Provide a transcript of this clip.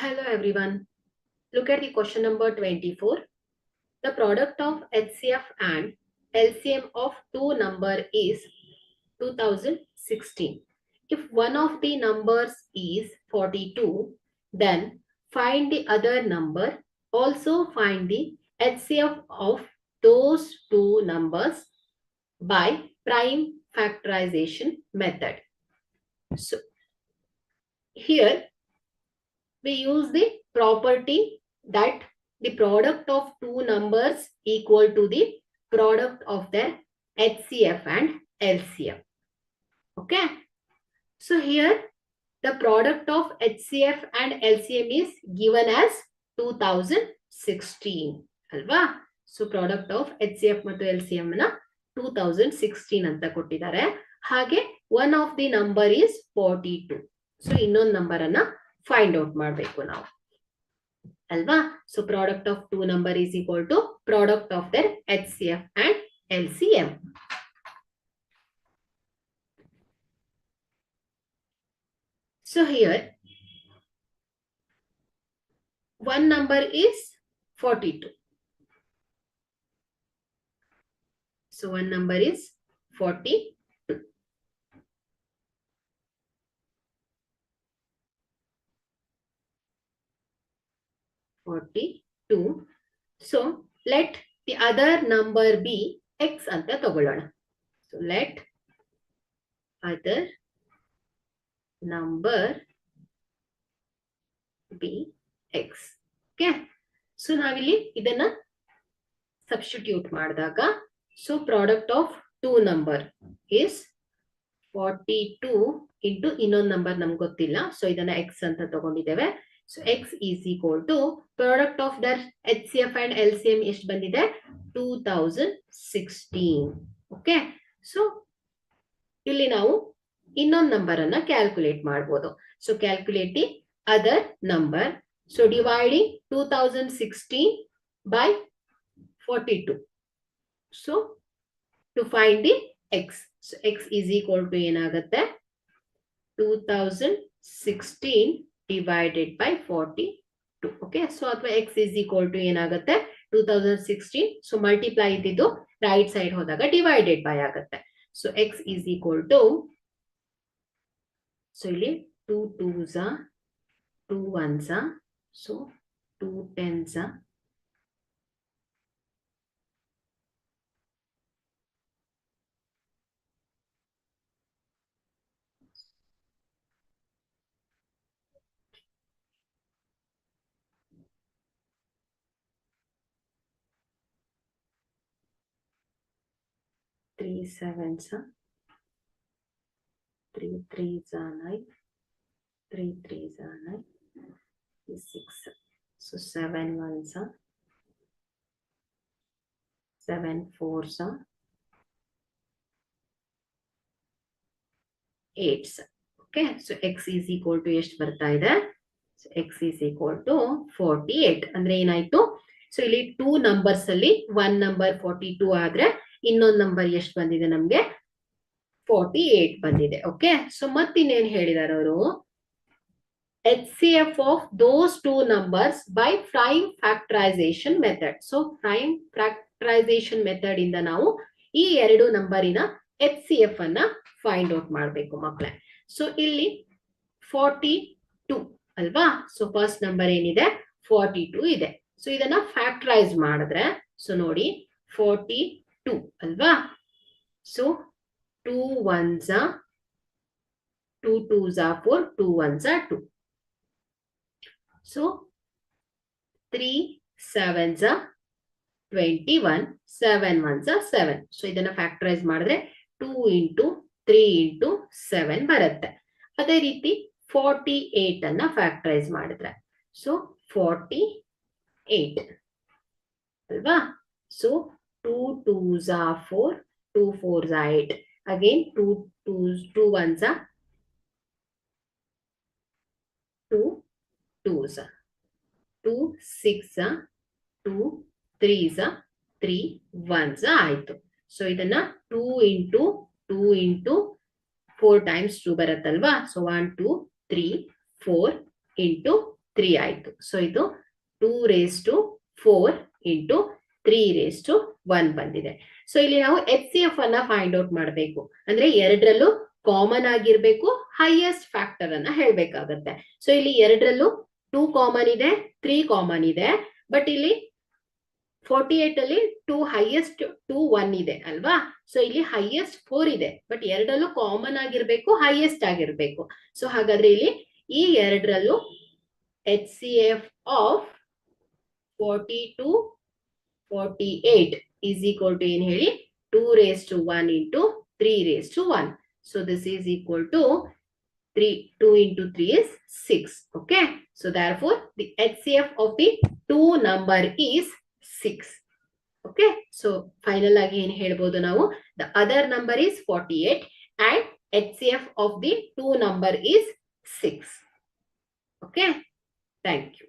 Hello everyone. Look at the question number 24. The product of HCF and LCM of two number is 2016. If one of the numbers is 42, then find the other number. Also find the HCF of those two numbers by prime factorization method. So here we use the property that the product of two numbers equal to the product of their HCF and LCM. Okay. So here the product of HCF and LCM is given as 2016. Alva? So product of HCF ಮತ್ತು LCM ನ 2016 ಅಂತ ಕೊಟ್ಟಿದ್ದಾರೆ. ಹಾಗೆ one of the number is 42. So ಇನ್ನೊಂದು number ಅನ್ನ find out ಮಾಡಬೇಕು ನಾವು ಅಲ್ವಾ. So product of two number is equal to product of their HCF and LCM. So here one number is 42. So one number is 42. So let the other number be x ಅಂತ ತಗೊಳ್ಳೋಣ. So let other number be x. Okay. So ನಾವಿಲ್ಲಿ ಇದನ್ನ substitute ಮಾಡಿದಾಗ so product of two number is 42 into ಇನ್ನೊಂದು number ನಮ್ಗೆ ಗೊತ್ತಿಲ್ಲ. So ಇದನ್ನ x ಅಂತ ತಗೊಂಡಿದ್ದೇವೆ. So x is equal to product of their HCF and LCM ಎಷ್ಟು ಬಂದಿದೆ 2016. ಓಕೆ. ಸೊ ಇಲ್ಲಿ ನಾವು ಇನ್ನೊಂದು ನಂಬರ್ ಅನ್ನ ಕ್ಯಾಲ್ಕುಲೇಟ್ ಮಾಡಬಹುದು. So calculate the other number. So dividing 2016 by 42. So to find the x. ಸೊ x is equal to ಏನಾಗುತ್ತೆ 2016 divided by 42. Okay. So ಅಥವಾ x is equal to ಏನಾಗುತ್ತೆ 2016. ಸೊ ಮಲ್ಟಿಪ್ಲೈ ಇದ್ದಿದ್ದು ರೈಟ್ ಸೈಡ್ ಹೋದಾಗ divided by ಆಗುತ್ತೆ. So x is equal to so ಇಲ್ಲಿ 2 2s 2 1s so 2 10s 3 7s 3 3s 9 3 3s 9 6. So 7 1s 7 4s 8s. Okay. So x is equal to ಎಷ್ಟು ಬರ್ತಾ ಇದೆ. So x is equal to 48. ಅಂದ್ರೆ ಏನಾಯ್ತು. So ಇಲ್ಲಿ two numbers ಅಲ್ಲಿ one number 42 ಆದ್ರೆ ಇನ್ನೊಂದು ನಂಬರ್ ಎಷ್ಟು ಬಂದಿದೆ ನಮ್ಗೆ 48 ಬಂದಿದೆ. ಓಕೆ. ಸೊ ಮತ್ತಿನ್ನೇನ್ ಹೇಳಿದಾರೆ ಅವರು HCF of those two numbers by prime factorization method. So prime factorization method ಇಂದ ನಾವು ಈ ಎರಡು ನಂಬರಿನ HCF ಅನ್ನ ಫೈಂಡ್ ಔಟ್ ಮಾಡಬೇಕು ಮಕ್ಕಳೇ. ಸೊ ಇಲ್ಲಿ 42 ಅಲ್ವಾ. ಸೊ ಫಸ್ಟ್ ನಂಬರ್ ಏನಿದೆ 42 ಇದೆ. ಸೊ ಇದನ್ನ ಫ್ಯಾಕ್ಟರೈಸ್ ಮಾಡಿದ್ರೆ ಸೊ ನೋಡಿ 42 ಅಲ್ವಾ. So 2 1s 2 2s 4 2 1s 2. So 3 7s 21 7 1s 7. So ಇದನ್ನ ಫ್ಯಾಕ್ಟರೈಸ್ ಮಾಡಿದ್ರೆ 2 into 3 into 7 ಬರುತ್ತೆ. ಅದೇ ರೀತಿ 48 ಅನ್ನ ಫ್ಯಾಕ್ಟರೈಸ್ ಮಾಡಿದ್ರೆ ಸೊ 48 ಅಲ್ವಾ. So 2 2s 4 2 4s 8. Again 2 1s 2 2s 2 6 2 3s 3 1s ಆಯ್ತು. ಸೊ ಇದನ್ನ 2 into 4 times 2 ಬರುತ್ತಲ್ವಾ. ಸೊ 1 2 3 4 into 3 ಆಯ್ತು. ಸೊ ಇದು 2⁴ ಇಂಟು 3⁴ ಬಂದಿದೆ. ಸೊ ಇಲ್ಲಿ ನಾವು HCF ಅನ್ನ ಫೈಂಡ್ ಔಟ್ ಮಾಡಬೇಕು. ಅಂದ್ರೆ ಎರಡರಲ್ಲೂ ಕಾಮನ್ ಆಗಿರ್ಬೇಕು, ಹೈಯೆಸ್ಟ್ ಫ್ಯಾಕ್ಟರ್ ಅನ್ನ ಹೇಳ್ಬೇಕಾಗತ್ತೆ. ಸೊ ಇಲ್ಲಿ ಎರಡರಲ್ಲೂ 2 ಕಾಮನ್ ಇದೆ, 3 ಕಾಮನ್ ಇದೆ. ಬಟ್ ಇಲ್ಲಿ 48 ಅಲ್ಲಿ 2 ಹೈಯೆಸ್ಟ್ 2 1 ಇದೆ ಅಲ್ವಾ. ಸೊ ಇಲ್ಲಿ ಹೈಯೆಸ್ಟ್ 4 ಇದೆ. ಬಟ್ ಎರಡರಲ್ಲೂ ಕಾಮನ್ ಆಗಿರ್ಬೇಕು, ಹೈಯೆಸ್ಟ್ ಆಗಿರ್ಬೇಕು. ಸೊ ಹಾಗಾದ್ರೆ ಇಲ್ಲಿ ಈ ಎರಡರಲ್ಲೂ HCF of 42 48 is equal to ಏನ್ ಹೇಳಿ 2⁴ into 3⁴. So this is equal to 2 into 3 is 6. Okay. So therefore the HCF of the two number is 6. Okay. So final ಆಗಿ ಏನ್ ಹೇಳ್ಬೋದು ನಾವು, the other number is 48 and HCF of the two number is 6. Okay. Thank you.